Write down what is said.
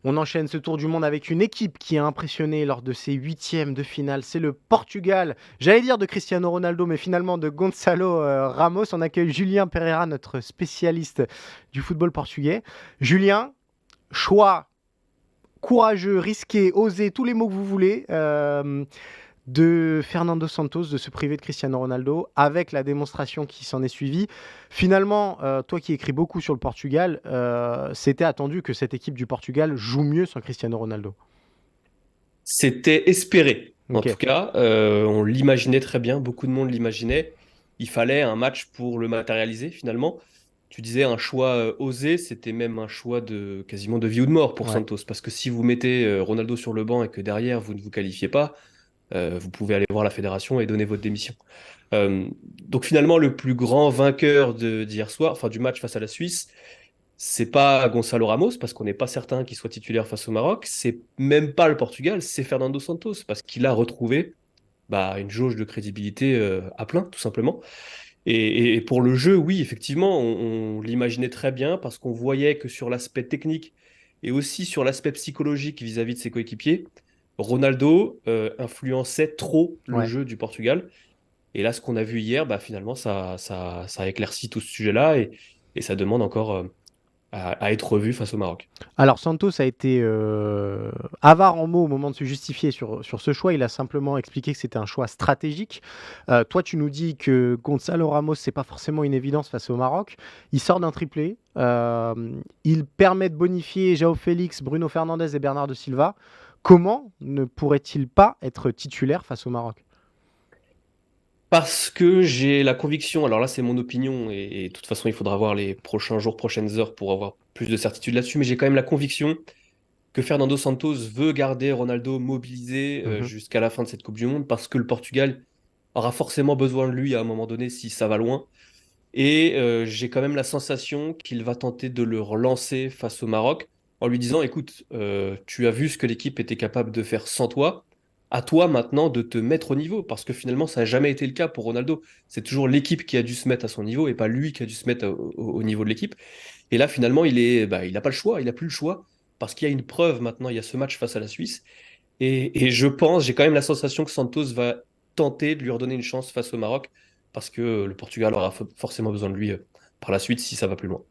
On enchaîne ce tour du monde avec une équipe qui a impressionné lors de ses huitièmes de finale. C'est le Portugal. J'allais dire de Cristiano Ronaldo, mais finalement de Gonçalo Ramos. On accueille Julien Pereira, notre spécialiste du football portugais. Julien, choix courageux, risqué, osé, tous les mots que vous voulez. De Fernando Santos de se priver de Cristiano Ronaldo avec la démonstration qui s'en est suivie. Finalement, toi qui écris beaucoup sur le Portugal, c'était attendu que cette équipe du Portugal joue mieux sans Cristiano Ronaldo. C'était espéré. En tout Ok. cas, on l'imaginait très bien, beaucoup de monde l'imaginait. Il fallait un match pour le matérialiser finalement. Tu disais un choix osé, c'était même un choix de quasiment de vie ou de mort pour Ouais. Santos. Parce que si vous mettez Ronaldo sur le banc et que derrière vous ne vous qualifiez pas, vous pouvez aller voir la fédération et donner votre démission. Donc finalement, le plus grand vainqueur d'hier soir, enfin du match face à la Suisse, c'est pas Gonçalo Ramos, parce qu'on n'est pas certain qu'il soit titulaire face au Maroc. C'est même pas le Portugal, c'est Fernando Santos, parce qu'il a retrouvé une jauge de crédibilité à plein, tout simplement. Et pour le jeu, oui, effectivement, on l'imaginait très bien, parce qu'on voyait que sur l'aspect technique et aussi sur l'aspect psychologique vis-à-vis de ses coéquipiers, Ronaldo influençait trop le Ouais. jeu du Portugal. Et là, ce qu'on a vu hier, finalement, ça éclaircit tout ce sujet-là et ça demande encore à être revu face au Maroc. Alors Santos a été avare en mots au moment de se justifier sur ce choix. Il a simplement expliqué que c'était un choix stratégique. Toi, tu nous dis que Gonzalo Ramos, c'est pas forcément une évidence face au Maroc. Il sort d'un triplé. Il permet de bonifier João Félix, Bruno Fernandes et Bernardo Silva. Comment ne pourrait-il pas être titulaire face au Maroc? Parce que j'ai la conviction, alors là c'est mon opinion, et de toute façon il faudra voir les prochains jours, prochaines heures pour avoir plus de certitude là-dessus, mais j'ai quand même la conviction que Fernando Santos veut garder Ronaldo mobilisé Mhm. jusqu'à la fin de cette Coupe du Monde, parce que le Portugal aura forcément besoin de lui à un moment donné si ça va loin. Et j'ai quand même la sensation qu'il va tenter de le relancer face au Maroc en lui disant, écoute, tu as vu ce que l'équipe était capable de faire sans toi. À toi maintenant de te mettre au niveau, parce que finalement, ça n'a jamais été le cas pour Ronaldo. C'est toujours l'équipe qui a dû se mettre à son niveau et pas lui qui a dû se mettre au niveau de l'équipe. Et là, finalement, il n'a pas le choix, il n'a plus le choix, parce qu'il y a une preuve maintenant, il y a ce match face à la Suisse. Et je pense, j'ai quand même la sensation que Santos va tenter de lui redonner une chance face au Maroc, parce que le Portugal aura forcément besoin de lui par la suite si ça va plus loin.